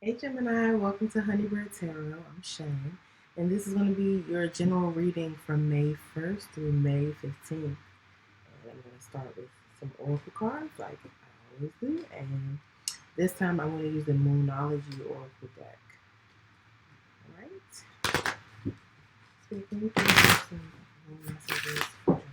Hey Gemini, welcome to Honeybird Tarot. I'm Shane, and this is going to be your general reading from May 1st through May 15th. And I'm going to start with some Oracle cards, like I always do, and this time I'm going to use the Moonology Oracle deck. Alright? So can you give me some messages for Gemini?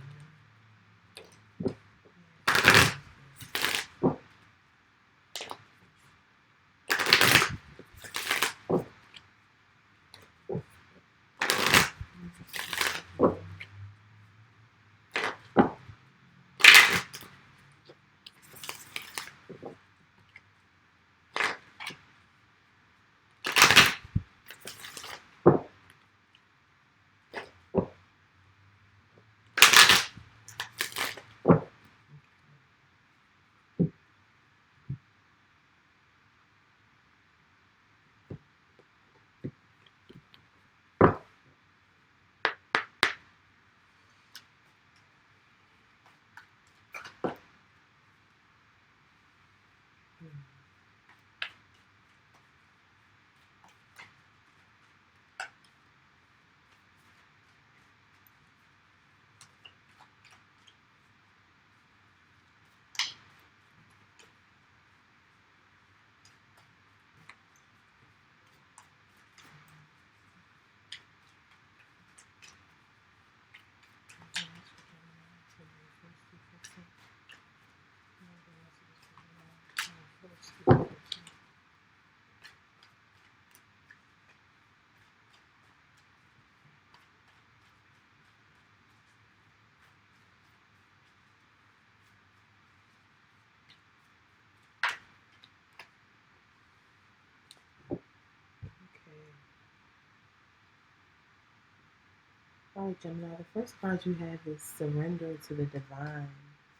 Alright, Gemini, the first card you have is Surrender to the Divine.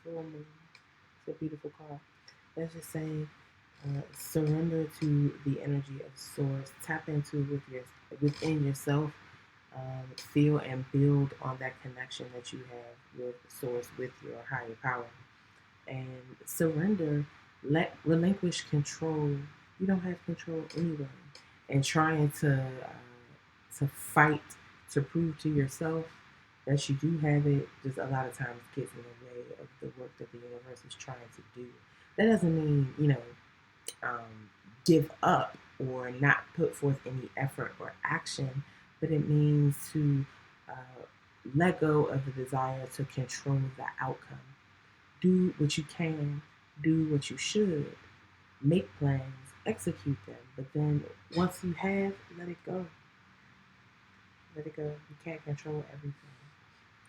Full Moon. It's a beautiful card. Let's just say surrender to the energy of Source. Tap into within yourself. Feel and build on that connection that you have with Source, with your higher power, and surrender. Relinquish control. You don't have control anyway, and trying to fight to prove to yourself that you do have it just a lot of times gets in the way of the work that the universe is trying to do. That doesn't mean give up or not put forth any effort or action, but it means to uh, let go of the desire to control the outcome. Do what you can, do what you should, make plans, execute them, but then once you have, let it go. Let it go. You can't control everything.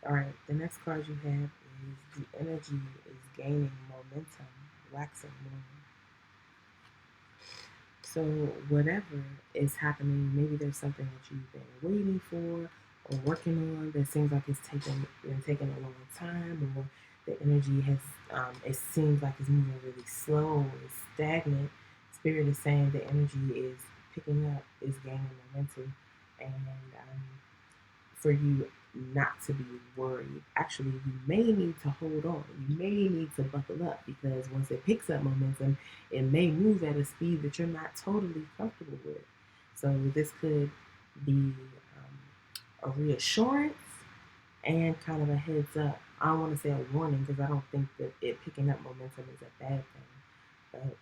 All right, the next card you have is the energy is gaining momentum, waxing more. So whatever is happening, maybe there's something that you've been waiting for or working on that seems like it's been taking a long time, or the energy has it seems like it's moving really slow, it's stagnant. Spirit is saying the energy is picking up, is gaining momentum, and for you not to be worried. Actually, you may need to hold on. You may need to buckle up because once it picks up momentum, it may move at a speed that you're not totally comfortable with. So this could be a reassurance and kind of a heads up. I don't want to say a warning because I don't think that it picking up momentum is a bad thing, but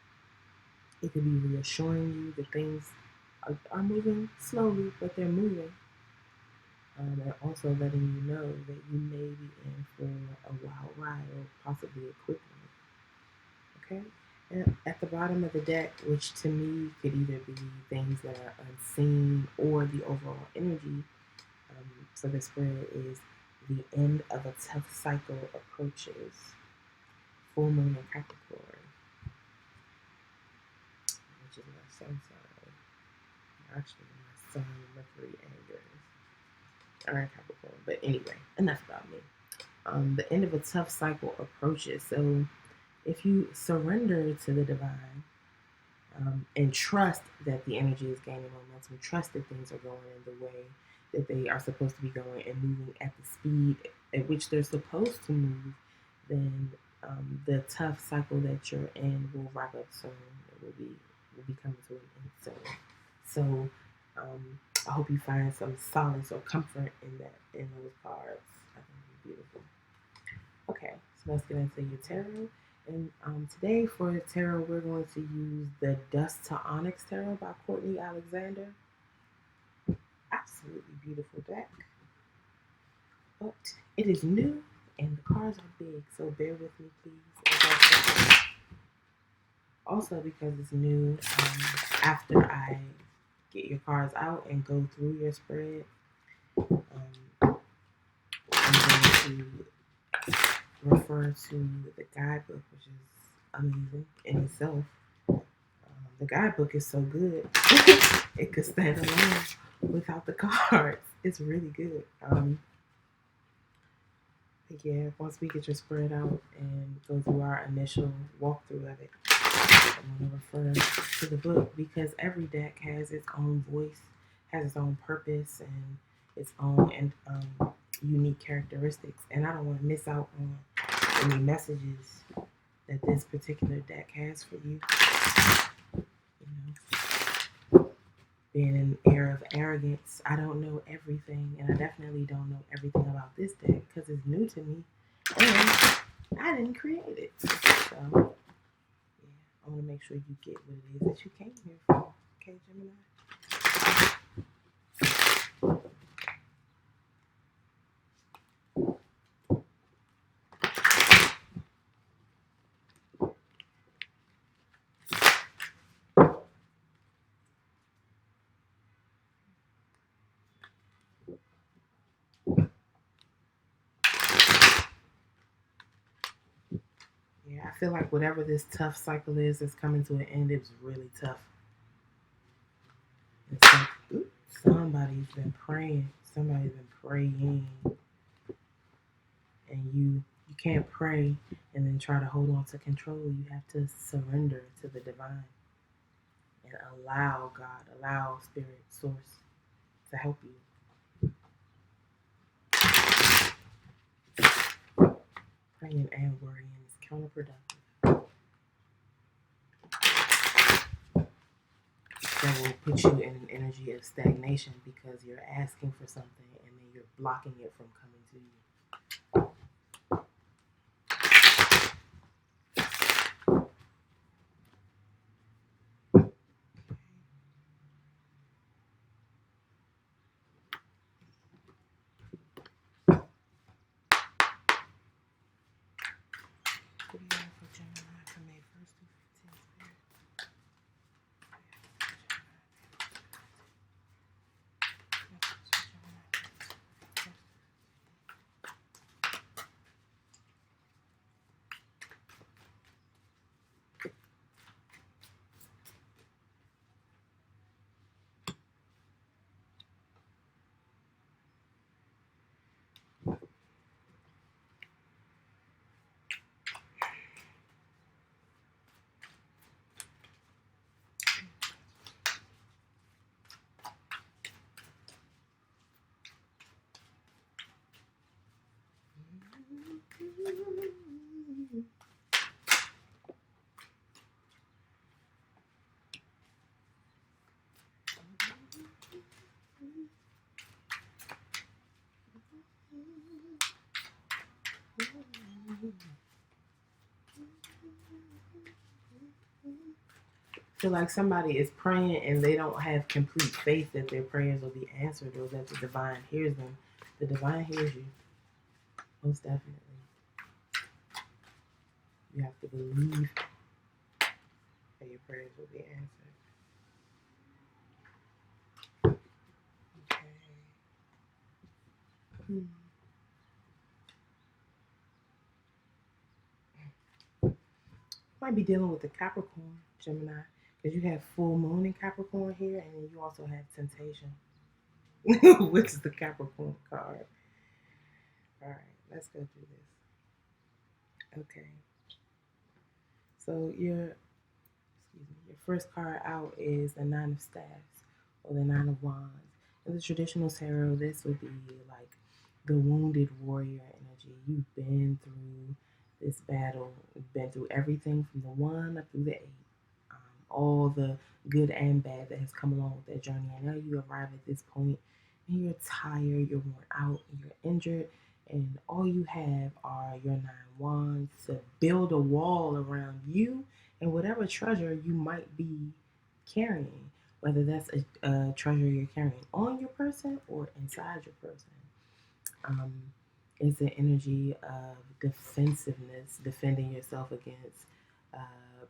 it could be reassuring you that things are moving slowly, but they're moving, and also letting you know that you may be in for a wild ride or possibly a quick one. Okay? And at the bottom of the deck, which to me could either be things that are unseen or the overall energy for the spread, is the end of a tough cycle approaches. Full moon in Capricorn, which is my sun sign. Actually, my sun, Mercury, and Uranus are in Capricorn. But anyway, enough about me. The end of a tough cycle approaches. So if you surrender to the divine and trust that the energy is gaining momentum, trust that things are going in the way that they are supposed to be going and moving at the speed at which they're supposed to move, then the tough cycle that you're in will wrap up soon. It will be will be coming to an end soon. So I hope you find some solace or comfort in those cards. I think they're beautiful. Okay, so let's get into your tarot. And today for tarot, we're going to use the Dust to Onyx Tarot by Courtney Alexander. Absolutely beautiful deck. But it is new and the cards are big, so bear with me, please. Also, because it's new, after I get your cards out and go through your spread, I'm going to refer to the guidebook, which is amazing in itself. The guidebook is so good, it could stand alone without the cards. It's really good. Yeah, once we get your spread out and go through our initial walkthrough of it, I'm going to refer to the book because every deck has its own voice, has its own purpose, and its own unique characteristics. And I don't want to miss out on any messages that this particular deck has for you. Being in an era of arrogance, I don't know everything, and I definitely don't know everything about this deck because it's new to me, and I didn't create it. So, yeah, I want to make sure you get what it is that you came here for. Okay, Gemini? Yeah, I feel like whatever this tough cycle is that's coming to an end, it was really tough. And so, somebody's been praying. Somebody's been praying. And you can't pray and then try to hold on to control. You have to surrender to the divine and allow God, allow Spirit, Source to help you. Praying and worrying is counterproductive. That will put you in an energy of stagnation because you're asking for something and then you're blocking it from coming to you. What do you have for Gemini from May 1st to 15th, Spirit? Feel like somebody is praying and they don't have complete faith that their prayers will be answered or that the divine hears them. The divine hears you. Most definitely. You have to believe that your prayers will be answered. Okay. Might be dealing with the Capricorn, Gemini, because you have full moon in Capricorn here, and then you also have temptation, which is the Capricorn card. All right, let's go through this. Okay. So your first card out is the Nine of Staffs or the Nine of Wands. In the traditional tarot, this would be like the wounded warrior energy. You've been through this battle. You've been through everything from the 1 up through the 8. all the good and bad that has come along with that journey. And now you arrive at this point and you're tired, you're worn out, and you're injured, and all you have are your 9 wands to build a wall around you and whatever treasure you might be carrying, whether that's a treasure you're carrying on your person or inside your person. Um, it's an energy of defensiveness, defending yourself against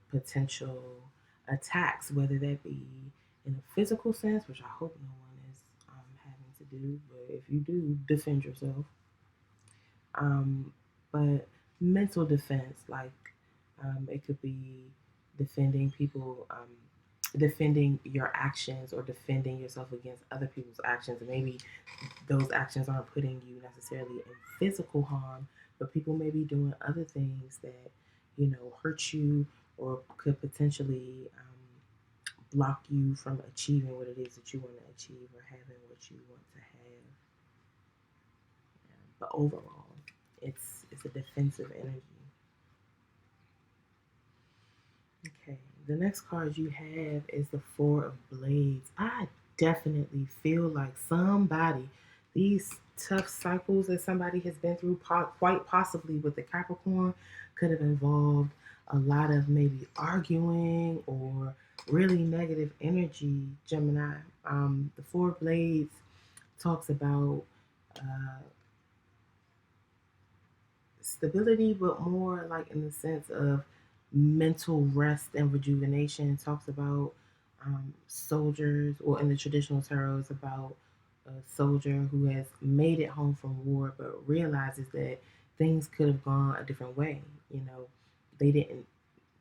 potential attacks, whether that be in a physical sense, which I hope no one is having to do, but if you do, defend yourself. Um, but mental defense, like it could be defending people, defending your actions or defending yourself against other people's actions. And maybe those actions aren't putting you necessarily in physical harm, but people may be doing other things that, hurt you or could potentially block you from achieving what it is that you want to achieve or having what you want to have. But overall, it's a defensive energy. Okay, the next card you have is the Four of Blades. I definitely feel like these tough cycles that somebody has been through, quite possibly with the Capricorn, could have involved a lot of maybe arguing or really negative energy, Gemini. The Four of Blades talks about uh, stability, but more like in the sense of mental rest and rejuvenation. It talks about soldiers, or in the traditional tarot, it's about a soldier who has made it home from war, but realizes that things could have gone a different way. They didn't.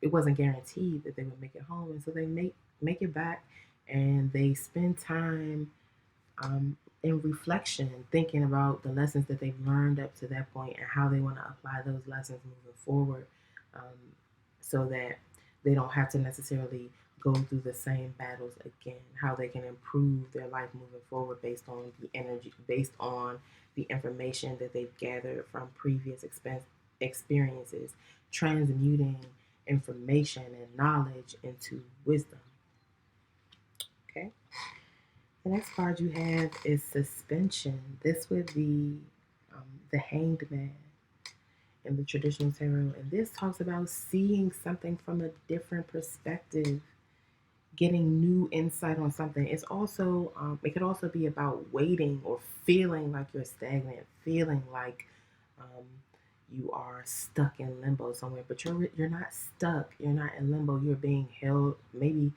It wasn't guaranteed that they would make it home, and so they make it back, and they spend time in reflection, thinking about the lessons that they've learned up to that point and how they want to apply those lessons moving forward, um, so that they don't have to necessarily go through the same battles again, how they can improve their life moving forward based on the energy, based on the information that they've gathered from previous experiences, transmuting information and knowledge into wisdom. Okay. The next card you have is Suspension. This would be the Hanged Man in the traditional tarot. And this talks about seeing something from a different perspective, getting new insight on something. It could also be about waiting or feeling like you're stagnant, feeling like um, you are stuck in limbo somewhere. But you're not stuck. You're not in limbo. You're being held. Maybe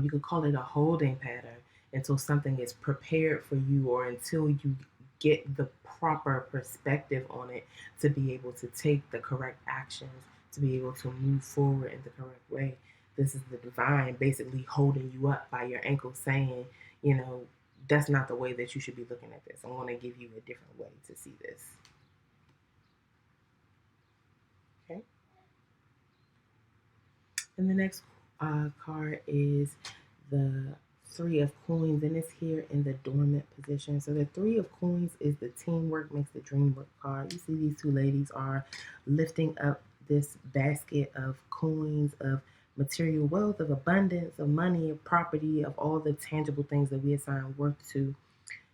you could call it a holding pattern until something is prepared for you, or until you get the proper perspective on it to be able to take the correct actions, to be able to move forward in the correct way. This is the divine basically holding you up by your ankle, saying, that's not the way that you should be looking at this. I want to give you a different way to see this. Okay. And the next card is the Three of Coins, and it's here in the dormant position. So the Three of Coins is the teamwork makes the dream work card. You see these two ladies are lifting up this basket of coins, of material wealth, of abundance, of money, of property, of all the tangible things that we assign worth to.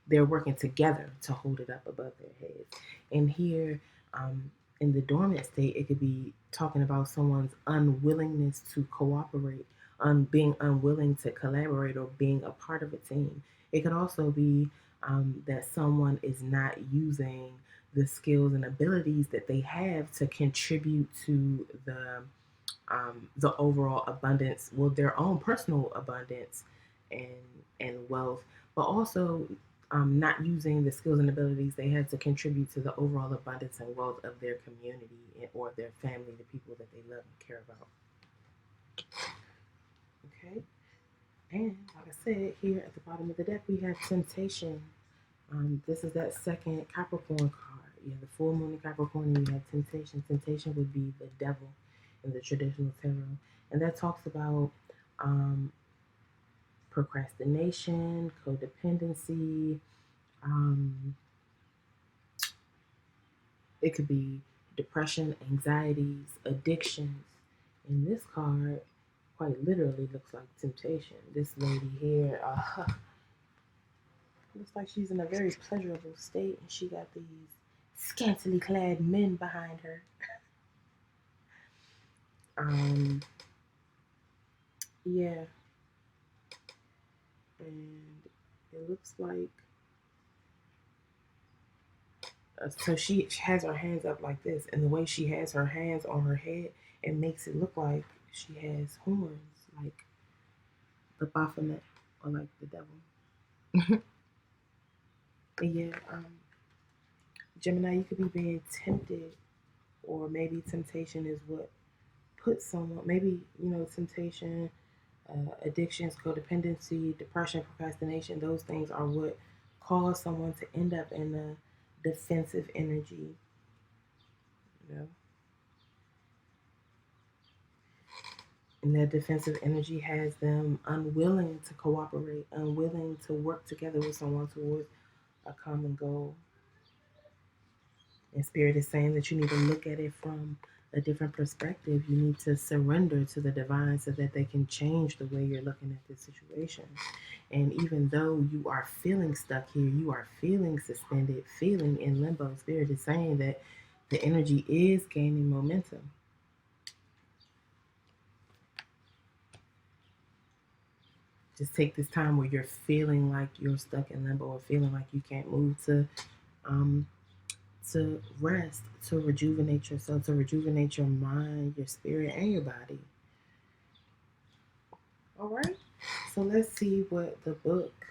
They're working together to hold it up above their heads. And here, in the dormant state, it could be talking about someone's unwillingness to cooperate, being unwilling to collaborate or being a part of a team. It could also be that someone is not using the skills and abilities that they have to contribute to the overall abundance, well, their own personal abundance and wealth, but also not using the skills and abilities they have to contribute to the overall abundance and wealth of their community or their family, the people that they love and care about. Okay, and like I said, here at the bottom of the deck, we have Temptation. This is that second Capricorn card. You have the full moon in Capricorn, and you have Temptation. Temptation would be the devil in the traditional tarot, and that talks about procrastination, codependency. It could be depression, anxieties, addictions. In this card, quite literally looks like temptation. This lady here looks like she's in a very pleasurable state, and she got these scantily clad men behind her. Yeah, and it looks like so she has her hands up like this, and the way she has her hands on her head, it makes it look like she has horns, like the Baphomet or like the devil. But yeah, Gemini, you could be being tempted, or maybe temptation is what puts someone. Maybe temptation, addictions, codependency, depression, procrastination. Those things are what cause someone to end up in a defensive energy. You know. And that defensive energy has them unwilling to cooperate, unwilling to work together with someone towards a common goal. And Spirit is saying that you need to look at it from a different perspective. You need to surrender to the divine so that they can change the way you're looking at this situation. And even though you are feeling stuck here, you are feeling suspended, feeling in limbo, Spirit is saying that the energy is gaining momentum. Just take this time where you're feeling like you're stuck in limbo or feeling like you can't move um, to rest, to rejuvenate yourself, to rejuvenate your mind, your spirit, and your body. All right. So let's see what the book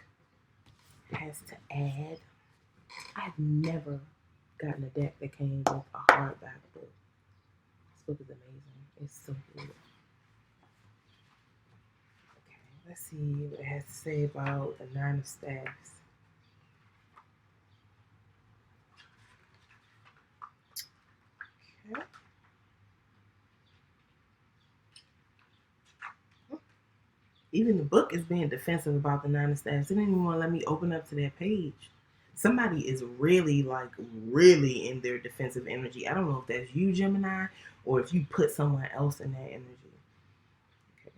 has to add. I've never gotten a deck that came with a hardback book. This book is amazing. It's so good. Okay, let's see what it has to say about the Nine of Staffs. Okay. Even the book is being defensive about the Nine of Staffs. It didn't even want to let me open up to that page. Somebody is really, like, really in their defensive energy. I don't know if that's you, Gemini, or if you put someone else in that energy. Okay.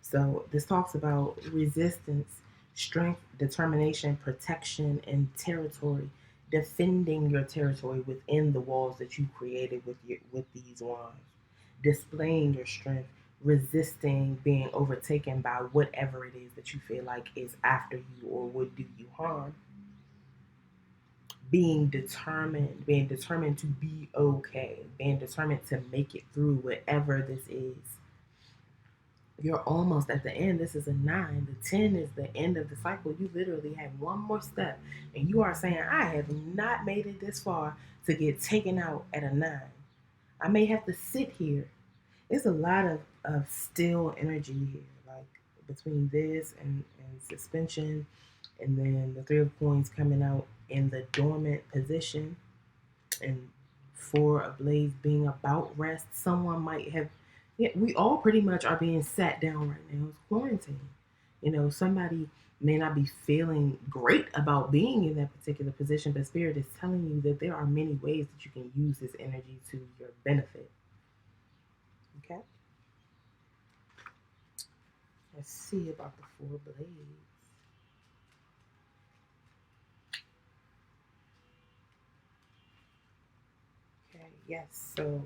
So this talks about resistance, strength, determination, protection, and territory. Defending your territory within the walls that you created with these wands. Displaying your strength, resisting being overtaken by whatever it is that you feel like is after you or would do you harm. Being determined to be okay, being determined to make it through whatever this is. You're almost at the end. This is a 9. The 10 is the end of the cycle. You literally have one more step, and you are saying, I have not made it this far to get taken out at a 9. I may have to sit here. There's a lot of still energy here, like between this and suspension, and then the 3 of Coins coming out in the dormant position, and 4 of Blades being about rest. Someone might have, yeah, we all pretty much are being sat down right now. It's quarantine. Somebody may not be feeling great about being in that particular position, but Spirit is telling you that there are many ways that you can use this energy to your benefit. Okay? Let's see about the 4 Blades. Okay, yes, so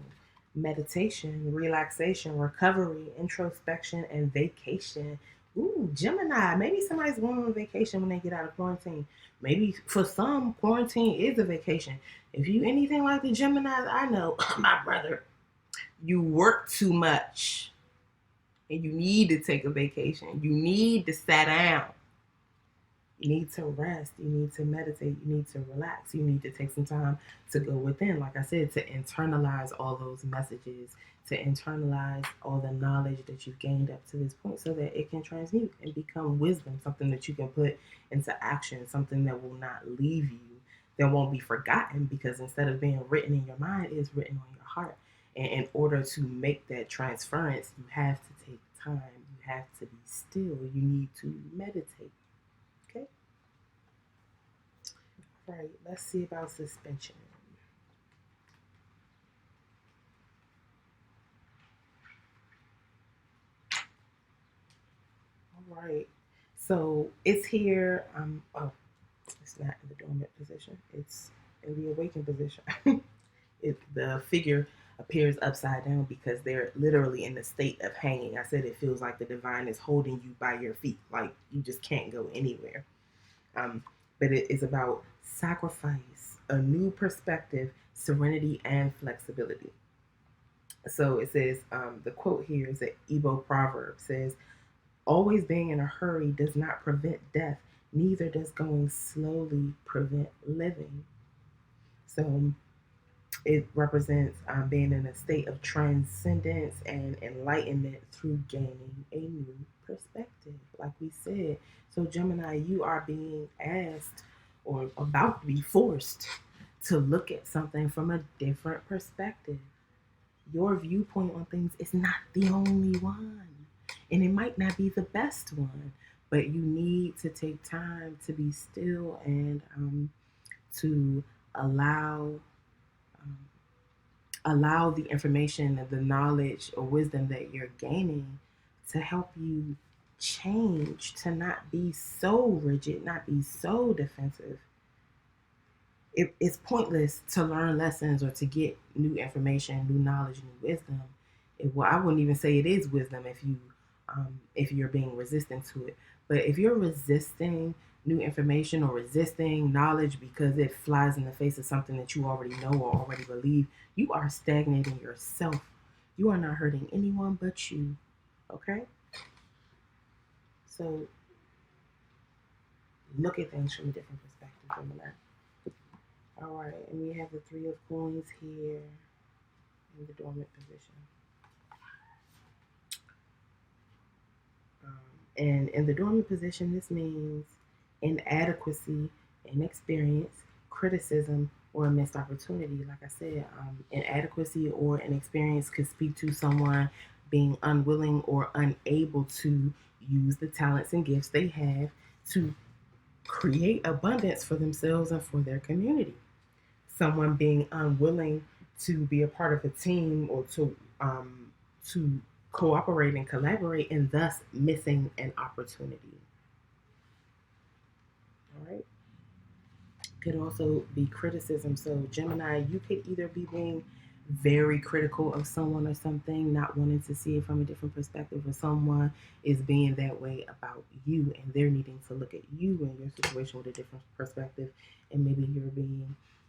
meditation, relaxation, recovery, introspection, and vacation. Ooh, Gemini. Maybe somebody's going on vacation when they get out of quarantine. Maybe for some, quarantine is a vacation. If you anything like the Geminis I know, my brother, you work too much and you need to take a vacation. You need to sit down. You need to rest. You need to meditate. You need to relax. You need to take some time to go within, like I said, to internalize all those messages, to internalize all the knowledge that you've gained up to this point so that it can transmute and become wisdom, something that you can put into action, something that will not leave you, that won't be forgotten, because instead of being written in your mind, it is written on your heart. And in order to make that transference, you have to take time. You have to be still. You need to meditate. Okay? Right, let's see about suspension. right. So it's here. Oh, it's not in the dormant position. It's in the awakened position. The figure appears upside down because they're literally in the state of hanging. I said it feels like the divine is holding you by your feet, like you just can't go anywhere. Um, but it is about sacrifice, a new perspective, serenity, and flexibility. So it says, the quote here is an Igbo proverb says, always being in a hurry does not prevent death, neither does going slowly prevent living. So it represents being in a state of transcendence and enlightenment through gaining a new perspective, like we said. So, Gemini, you are being asked or about to be forced to look at something from a different perspective. Your viewpoint on things is not the only one, and it might not be the best one, but you need to take time to be still and to allow. Um, allow the information and the knowledge or wisdom that you're gaining to help you change, to not be so rigid, not be so defensive. It's pointless to learn lessons or to get new information, new knowledge, new wisdom. Well, I wouldn't even say it is wisdom if you're being resistant to it. But if you're resisting new information or resisting knowledge because it flies in the face of something that you already know or already believe, you are stagnating yourself. You are not hurting anyone but you. Okay? So look at things from a different perspective, Gemini. All right, and we have the Three of Coins here in the dormant position. And in the dormant position, this means inadequacy, inexperience, criticism, or a missed opportunity. Like I said, inadequacy or inexperience could speak to someone being unwilling or unable to use the talents and gifts they have to create abundance for themselves and for their community. Someone being unwilling to be a part of a team or to cooperate and collaborate, and thus missing an opportunity. All right. Could also be criticism. So Gemini, you could either be being very critical of someone or something, not wanting to see it from a different perspective, or someone is being that way about you and they're needing to look at you and your situation with a different perspective, and maybe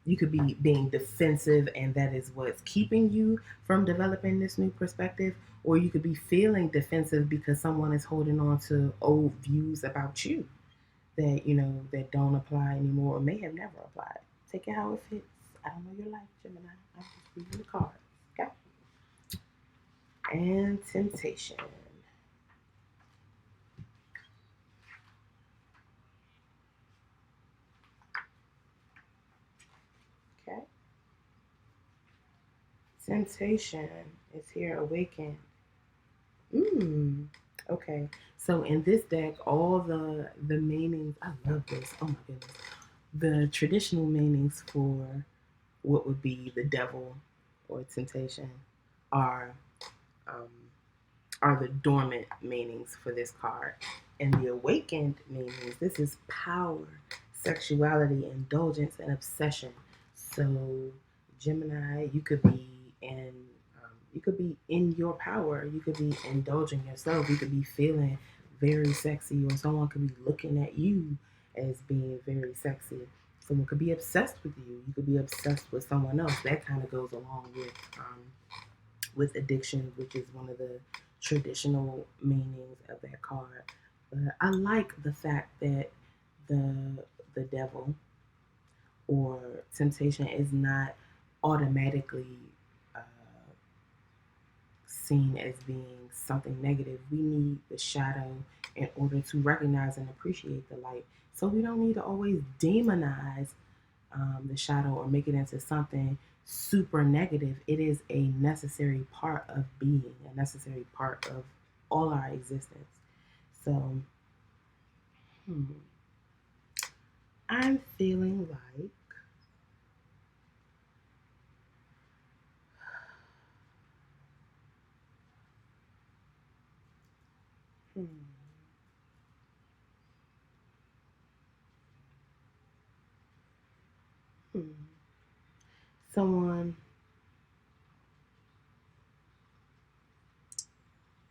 you could be being defensive and that is what's keeping you from developing this new perspective, or you could be feeling defensive because someone is holding on to old views about you that that don't apply anymore or may have never applied. Take it how it fits. I don't know your life, Gemini. I'm just reading the cards. Okay. And temptation. Okay. Temptation is here awakened. Okay. So in this deck, all the meanings. I love this. Oh my goodness. The traditional meanings for what would be the devil or temptation are um, are the dormant meanings for this card. And the awakened meanings, this is power, sexuality, indulgence, and obsession. So Gemini, you could be in your power. You could be indulging yourself. You could be feeling very sexy, or someone could be looking at you as being very sexy. Someone could be obsessed with you. You could be obsessed with someone else. That kind of goes along with addiction, which is one of the traditional meanings of that card. But I like the fact that the devil or temptation is not automatically uh, seen as being something negative. We need the shadow in order to recognize and appreciate the light. So we don't need to always demonize the shadow or make it into something super negative. It is a necessary part of being, a necessary part of all our existence. So, hmm, I'm feeling like, hmm, Someone,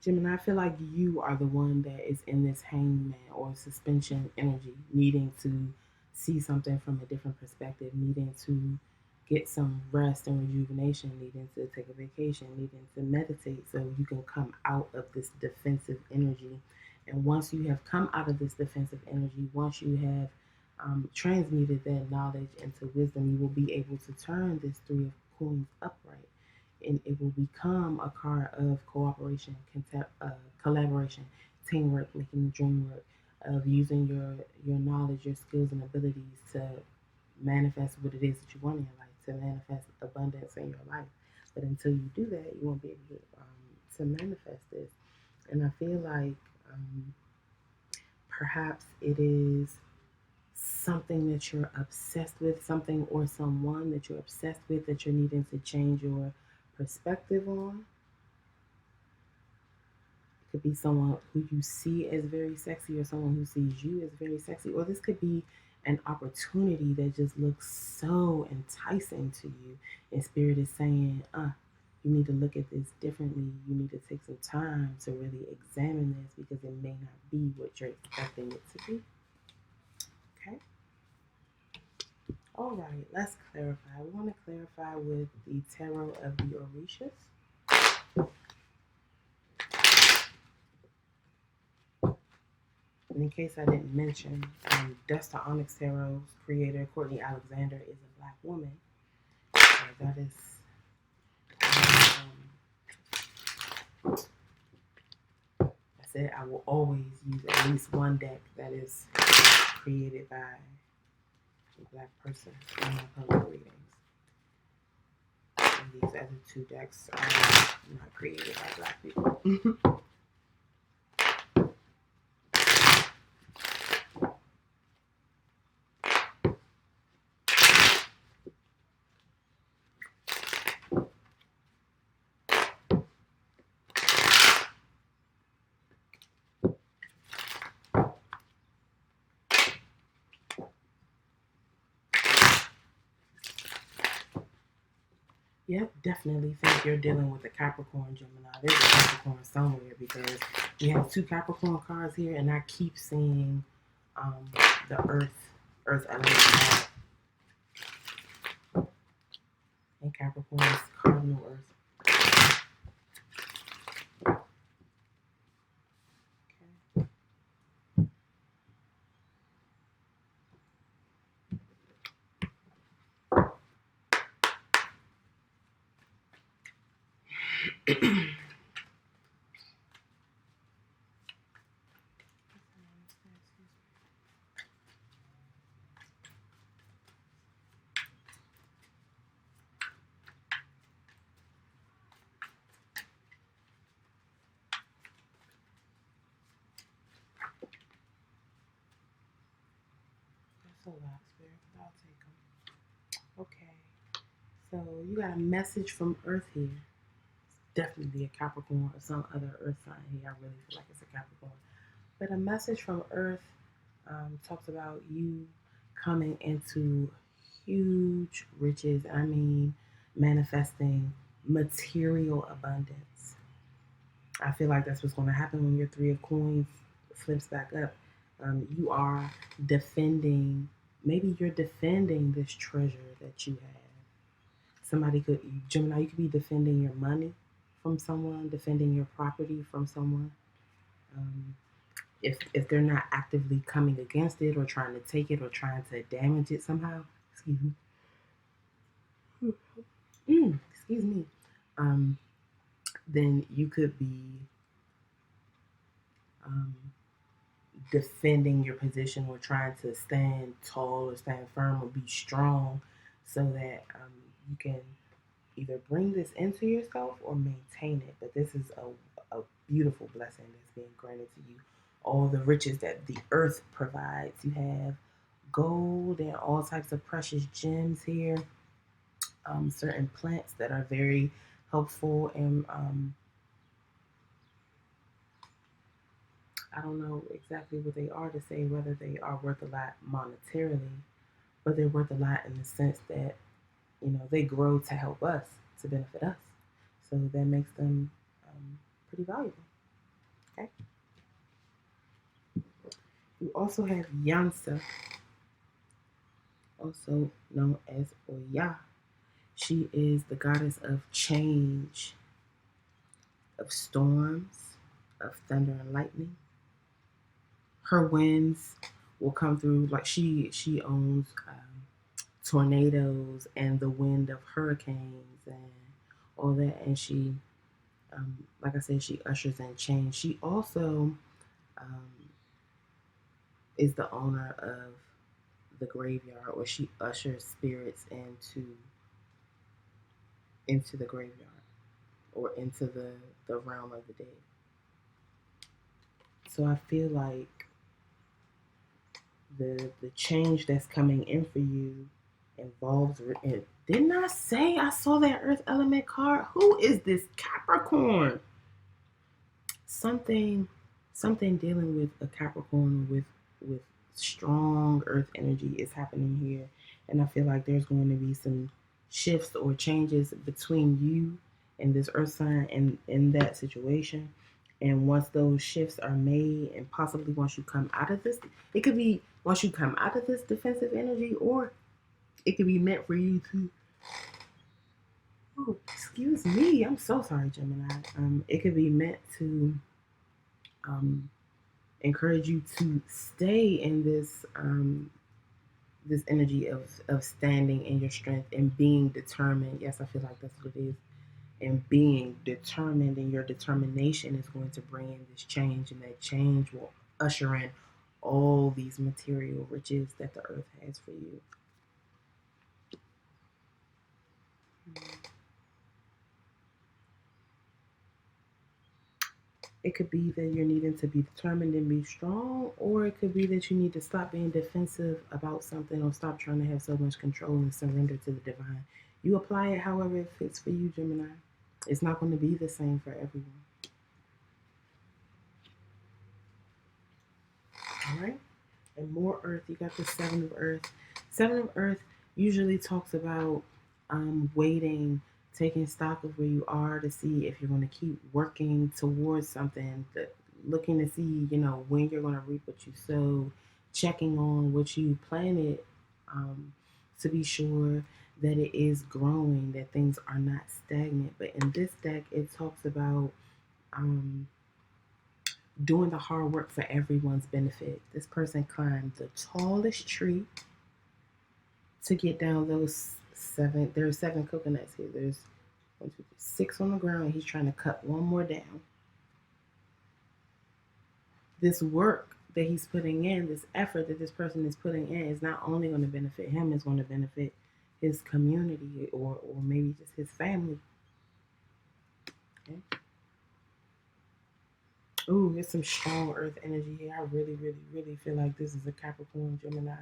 Gemini, I feel like you are the one that is in this hangman or suspension energy, needing to see something from a different perspective, needing to get some rest and rejuvenation, needing to take a vacation, needing to meditate so you can come out of this defensive energy. And once you have come out of this defensive energy, once you have transmuted that knowledge into wisdom, you will be able to turn this Three of Coins upright, and it will become a card of cooperation, collaboration, teamwork, making the dream work, of using your knowledge, your skills, and abilities to manifest what it is that you want in your life, to manifest abundance in your life. But until you do that, you won't be able to manifest this. And I feel like perhaps it is something that you're obsessed with, something or someone that you're obsessed with that you're needing to change your perspective on. It could be someone who you see as very sexy or someone who sees you as very sexy. Or this could be an opportunity that just looks so enticing to you. And Spirit is saying, you need to look at this differently. You need to take some time to really examine this because it may not be what you're expecting it to be. Okay? All right, let's clarify. We want to clarify with the Tarot of the Orishas. And in case I didn't mention, Dust to Onyx Tarot's creator, Courtney Alexander, is a Black woman. So that is, I said I will always use at least one deck that is created by a Black person in my public readings. And these other two decks are not created by Black people. Yep, definitely think you're dealing with a Capricorn, Gemini. There's a Capricorn somewhere because we have two Capricorn cards here, and I keep seeing the Earth element, and Capricorn is cardinal Earth. Okay. That's a lot, Spirit, but I'll take them. Okay. So you got a message from Earth here. It's definitely a Capricorn or some other Earth sign here. I really feel like it's a Capricorn. But a message from Earth talks about you coming into huge riches. I mean, manifesting material abundance. I feel like that's what's going to happen when your Three of Coins flips back up. You are defending, maybe you're defending this treasure that you have. Somebody could, Gemini, you could be defending your money from someone, defending your property from someone. If they're not actively coming against it or trying to take it or trying to damage it somehow, excuse me, then you could be defending your position or trying to stand tall or stand firm or be strong so that you can either bring this into yourself or maintain it. But this is a beautiful blessing that's being granted to you. All the riches that the earth provides. You have gold and all types of precious gems here. Certain plants that are very helpful and I don't know exactly what they are to say whether they are worth a lot monetarily, but they're worth a lot in the sense that, they grow to help us, to benefit us. So that makes them pretty valuable. Okay. You also have Yansa, also known as Oya. She is the goddess of change, of storms, of thunder and lightning. Her winds will come through like she owns tornadoes and the wind of hurricanes and all that. And she, like I said, she ushers in change. She also um, is the owner of the graveyard, or she ushers spirits into the graveyard or into the realm of the dead. So I feel like the change that's coming in for you involves it. Didn't I say I saw that earth element card? Who is this Capricorn? Something dealing with a Capricorn with strong earth energy is happening here. And I feel like there's going to be some shifts or changes between you and this earth sign and in that situation. And once those shifts are made, and possibly once you come out of this, it could be once you come out of this defensive energy, or it could be meant for you to. Oh, excuse me. I'm so sorry, Gemini. It could be meant to encourage you to stay in this energy of standing in your strength and being determined. Yes, I feel like that's what it is. And being determined, and your determination is going to bring in this change, and that change will usher in all these material riches that the earth has for you. It could be that you're needing to be determined and be strong, or it could be that you need to stop being defensive about something, or stop trying to have so much control and surrender to the divine. You apply it however it fits for you, Gemini. It's not going to be the same for everyone. All right? And more earth, you got the Seven of Earth. Seven of Earth usually talks about waiting, taking stock of where you are to see if you're going to keep working towards something, looking to see, when you're going to reap what you sow, checking on what you planted to be sure that it is growing, that things are not stagnant. But in this deck, it talks about doing the hard work for everyone's benefit. This person climbed the tallest tree to get down those seven. There are 7 coconuts here. There's 1, 2, 3, 6 on the ground, and he's trying to cut one more down. This work that he's putting in, this effort that this person is putting in, is not only going to benefit him, it's going to benefit his community, or maybe just his family. Okay. Ooh, there's some strong earth energy here. I really, really, really feel like this is a Capricorn Gemini.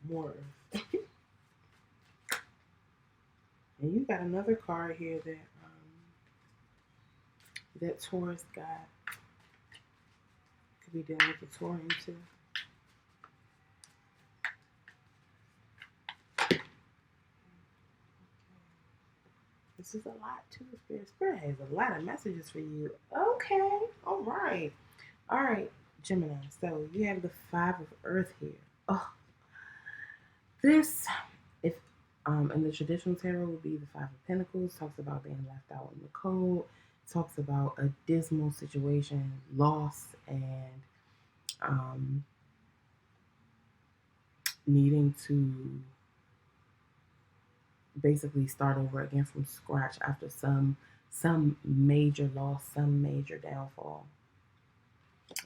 More earth. And you got another card here that Taurus got. Could be dealing with the Taurian too. This is a lot too, Spirit. Spirit has a lot of messages for you. Okay, all right. All right, Gemini. So you have the 5 of Earth here. Oh, this, if in the traditional tarot, would be the 5 of Pentacles. Talks about being left out in the cold. Talks about a dismal situation, loss, and needing to basically start over again from scratch after some major loss, some major downfall.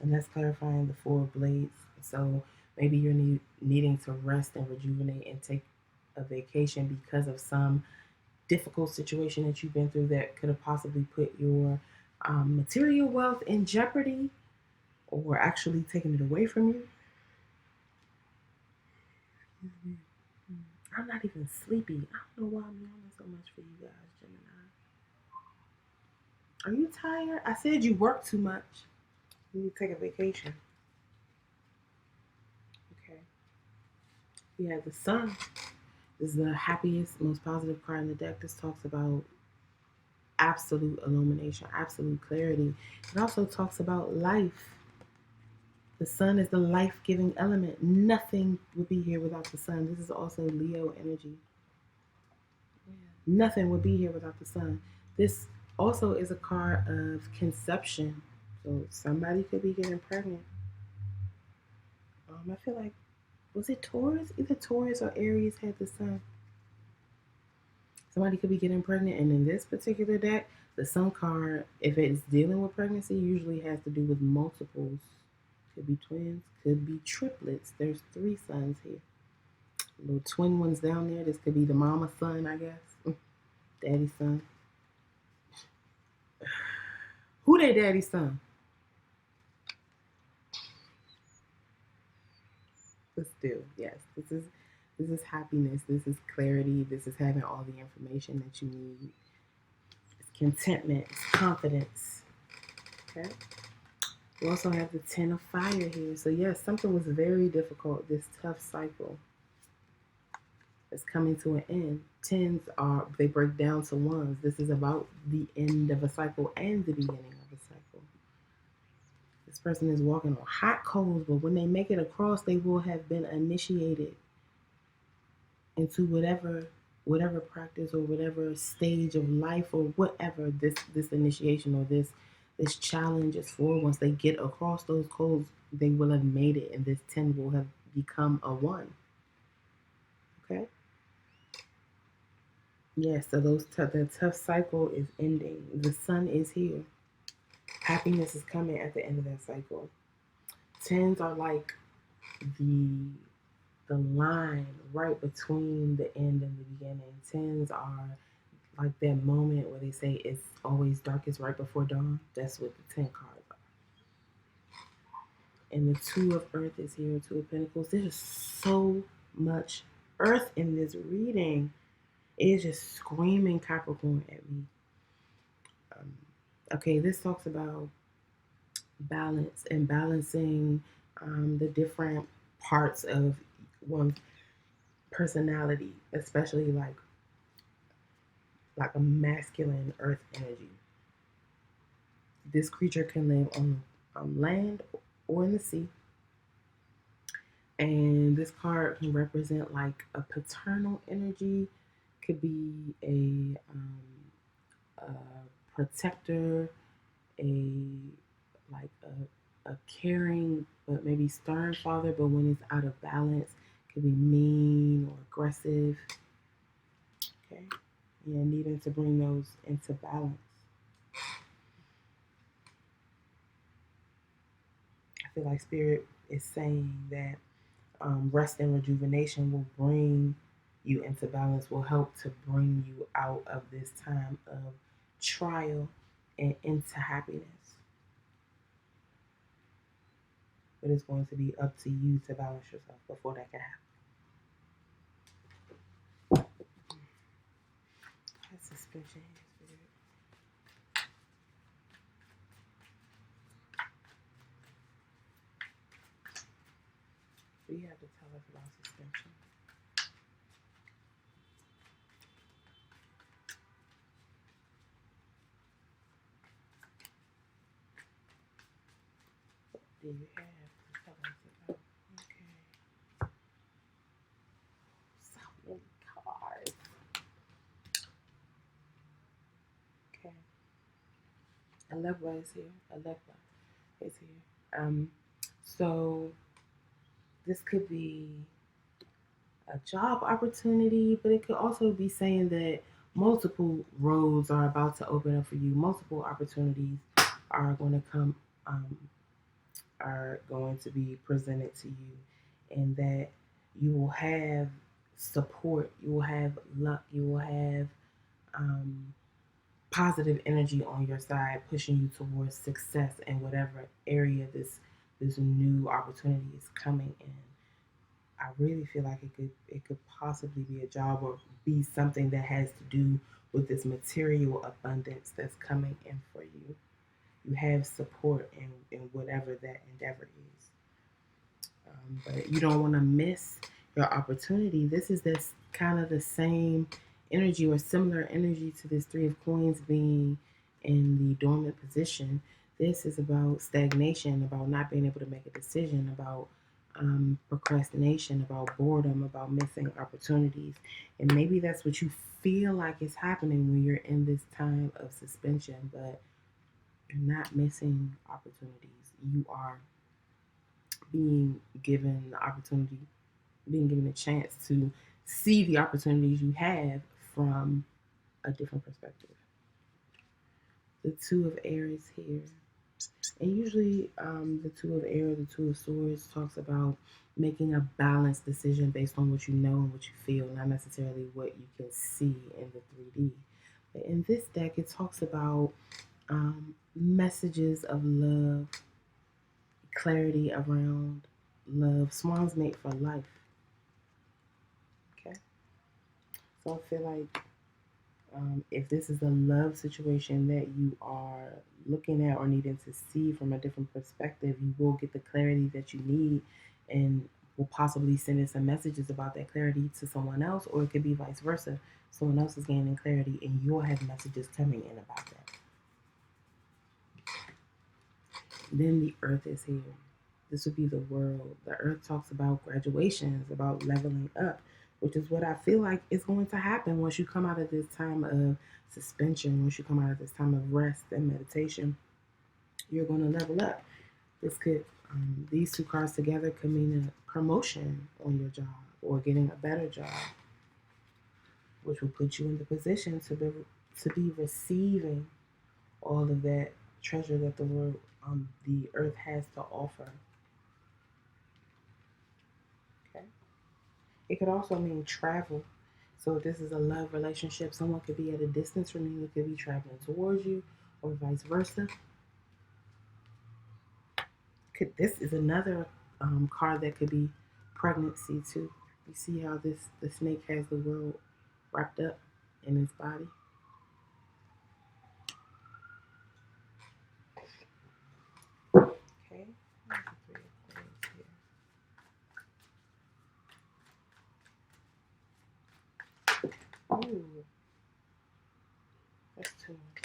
And that's clarifying the 4 of Blades. So maybe you're needing to rest and rejuvenate and take a vacation because of some difficult situation that you've been through that could have possibly put your material wealth in jeopardy, or actually taking it away from you. I'm not even sleepy. I don't know why I'm yawning so much for you guys, Gemini. Are you tired? I said you work too much. You need to take a vacation. Okay. We have the Sun. This is the happiest, most positive card in the deck. This talks about absolute illumination, absolute clarity. It also talks about life. The sun is the life-giving element. Nothing would be here without the sun. This is also Leo energy. Yeah. Nothing would be here without the sun. This also is a card of conception. So somebody could be getting pregnant. I feel like, was it Taurus? Either Taurus or Aries had the sun. Somebody could be getting pregnant, and in this particular deck, the sun card, if it's dealing with pregnancy, usually has to do with multiples. Could be twins, could be triplets. There's 3 suns here. Little twin ones down there. This could be the mama son, I guess. Daddy's son. Who their daddy's son? But still, yes, this is happiness. This is clarity. This is having all the information that you need. It's contentment. It's confidence. Okay. We also have the 10 of fire here. So yes, something was very difficult. This tough cycle is coming to an end. 10s they break down to 1s. This is about the end of a cycle and the beginning of a cycle. This person is walking on hot coals, but when they make it across, they will have been initiated into whatever practice or whatever stage of life or whatever this initiation or this challenge is for. Once they get across those coals, they will have made it, and this 10 will have become a 1. Okay? Yes, so the tough cycle is ending. The sun is here. Happiness is coming at the end of that cycle. 10s are like the line right between the end and the beginning. 10s are like that moment where they say it's always darkest right before dawn. That's what the 10 cards are. And the 2 of earth is here, 2 of pentacles. There's so much earth in this reading. It is just screaming Capricorn at me. Okay, this talks about balance and balancing the different parts of one's personality, especially like a masculine earth energy. This creature can live on land or in the sea. And this card can represent like a paternal energy, could be a protector, a caring but maybe stern father, but when it's out of balance, could be mean or aggressive. Okay, yeah, needing to bring those into balance. I feel like Spirit is saying that rest and rejuvenation will bring you into balance, will help to bring you out of this time of trial and into happiness. But it's going to be up to you to balance yourself before that can happen. That's suspension here, Spirit. What do you have to tell us about suspension? What do you have to tell us about? Okay. So many cards. Okay. Alepa is here. Alepa is here. So this could be a job opportunity, but it could also be saying that multiple roads are about to open up for you. Multiple opportunities are going to come, are going to be presented to you, and that you will have support, you will have luck, you will have positive energy on your side, pushing you towards success in whatever area this new opportunity is coming in. I really feel like it could possibly be a job or be something that has to do with this material abundance that's coming in for you. You have support in whatever that endeavor is. But you don't want to miss your opportunity. This is this kind of the same energy or similar energy to this Three of Coins being in the dormant position. This is about stagnation, about not being able to make a decision, about procrastination, about boredom, about missing opportunities. And maybe that's what you feel like is happening when you're in this time of suspension, but you're not missing opportunities. You are being given the opportunity, being given a chance to see the opportunities you have from a different perspective. The Two of Air is here. And usually, the Two of Air, the Two of Swords talks about making a balanced decision based on what you know and what you feel, not necessarily what you can see in the 3D. But in this deck, it talks about messages of love, clarity around love. Swans mate for life. Okay. So I feel like if this is a love situation that you are looking at or needing to see from a different perspective, you will get the clarity that you need and will possibly send in some messages about that clarity to someone else, or it could be vice versa. Someone else is gaining clarity and you'll have messages coming in about that. Then the Earth is here. This would be the world. The Earth talks about graduations, about leveling up, which is what I feel like is going to happen once you come out of this time of suspension, once you come out of this time of rest and meditation. You're going to level up. These two cards together could mean a promotion on your job or getting a better job, which will put you in the position to be receiving all of that treasure that the earth has to offer. Okay. It could also mean travel. So if this is a love relationship, someone could be at a distance from you, it could be traveling towards you, or vice versa. This is another card that could be pregnancy too. You see how the snake has the world wrapped up in its body. Okay. Ooh, that's too much.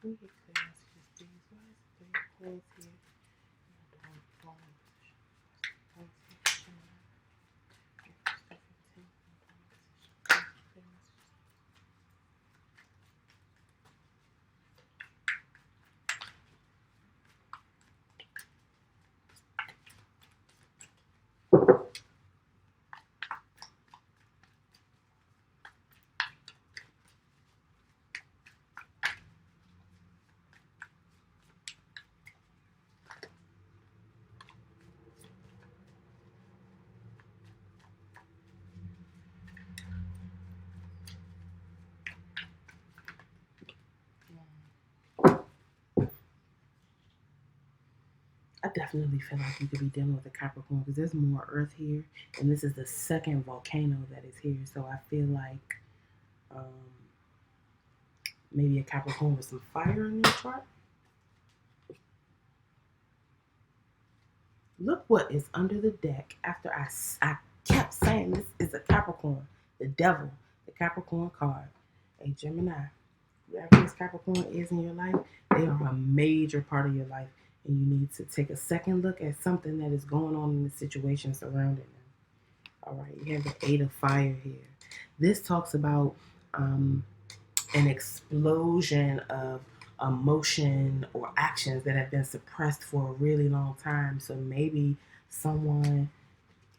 Let me get clear messages, please. Why is the Three of Coins here? I definitely feel like you could be dealing with a Capricorn because there's more Earth here, and this is the second volcano that is here. So I feel like um, maybe a Capricorn with some fire in your chart. Look what is under the deck. After I kept saying this is a Capricorn, the devil, the Capricorn card, a Gemini. Whoever this Capricorn is in your life, they are a major part of your life. And you need to take a second look at something that is going on in the situation surrounding them. All right, you have the Eight of Fire here. This talks about an explosion of emotion or actions that have been suppressed for a really long time. So maybe someone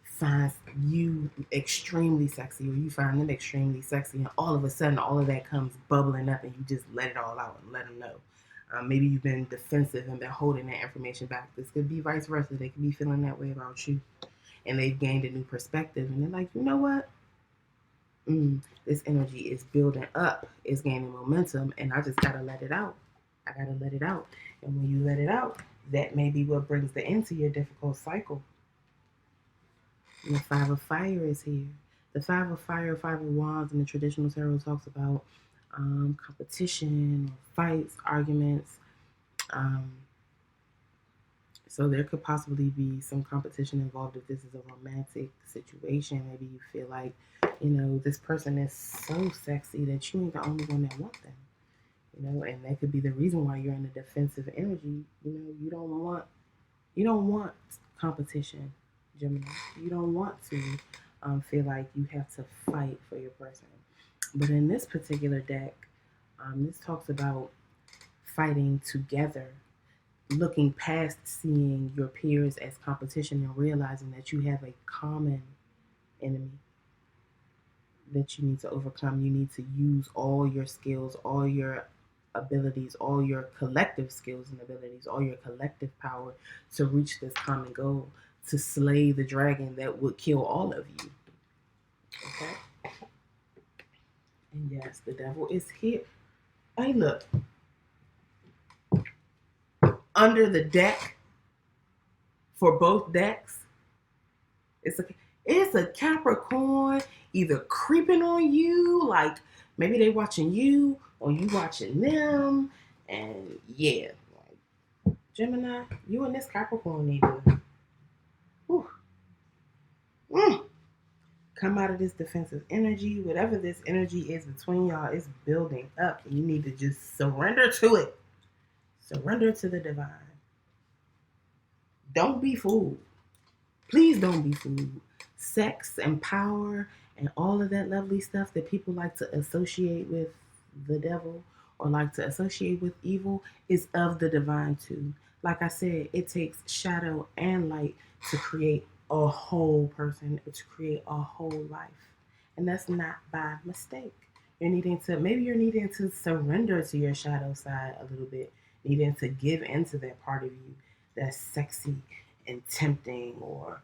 finds you extremely sexy or you find them extremely sexy, and all of a sudden all of that comes bubbling up and you just let it all out and let them know. Maybe you've been defensive and been holding that information back. This could be vice versa. They could be feeling that way about you, and they've gained a new perspective, and they're like, you know what? This energy is building up, it's gaining momentum, and I just gotta let it out. I gotta let it out. And when you let it out, that may be what brings the end to your difficult cycle. And the Five of Fire is here. The Five of Fire, Five of Wands in the traditional tarot talks about competition, or fights, arguments. Um, so there could possibly be some competition involved if this is a romantic situation. Maybe you feel like, this person is so sexy that you ain't the only one that want them. And that could be the reason why you're in a defensive energy. You don't want competition, Gemini. You don't want to feel like you have to fight for your person. But in this particular deck, this talks about fighting together, looking past seeing your peers as competition and realizing that you have a common enemy that you need to overcome. You need to use all your skills, all your abilities, all your collective skills and abilities, all your collective power to reach this common goal, to slay the dragon that would kill all of you. Okay? And yes, the devil is here. Hey, look. Under the deck for both decks, it's a Capricorn either creeping on you, like maybe they watching you or you watching them, and yeah, like Gemini, you and this Capricorn need to come out of this defensive energy. Whatever this energy is between y'all is building up, and you need to just surrender to it. Surrender to the divine. Don't be fooled. Please don't be fooled. Sex and power and all of that lovely stuff that people like to associate with the devil or like to associate with evil is of the divine too. Like I said, it takes shadow and light to create a whole person, to create a whole life. And that's not by mistake. Maybe you're needing to surrender to your shadow side a little bit, needing to give into that part of you that's sexy and tempting, or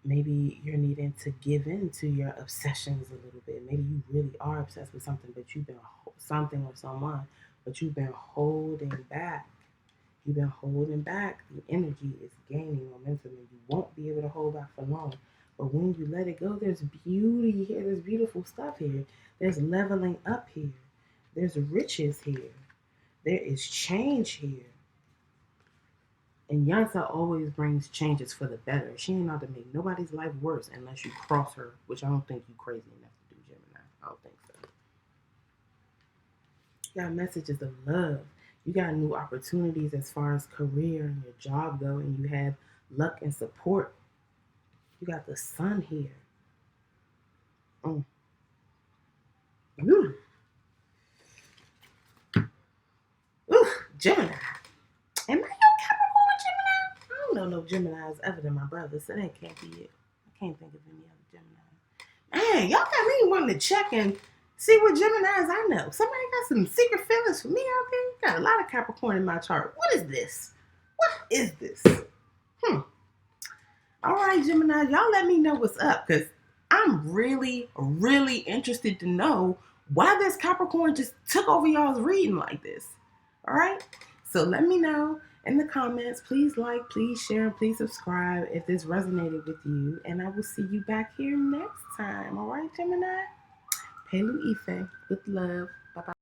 maybe you're needing to give in to your obsessions a little bit. Maybe you really are obsessed with something, but you've been something or someone, but you've been holding back. You've been holding back. The energy is gaining momentum, and you won't be able to hold back for long. But when you let it go, there's beauty here. There's beautiful stuff here. There's leveling up here. There's riches here. There is change here. And Yansa always brings changes for the better. She ain't out to make nobody's life worse unless you cross her, which I don't think you crazy enough to do, Gemini. I don't think so. You got messages of love. You got new opportunities as far as career and your job go, and you have luck and support. You got the sun here. Ooh, Gemini. Am I your Capricorn, Gemini? I don't know no Geminis other than my brother, so that can't be it. I can't think of any other Gemini. Man, y'all got me wanting to check and see what Geminis I know. Somebody got some secret feelings for me out there? Got a lot of Capricorn in my chart. What is this? What is this? All right, Gemini, y'all let me know what's up, because I'm really, really interested to know why this Capricorn just took over y'all's reading like this. All right? So let me know in the comments. Please like, please share, and please subscribe if this resonated with you. And I will see you back here next time. All right, Gemini? Pelu Ife with love. Bye-bye.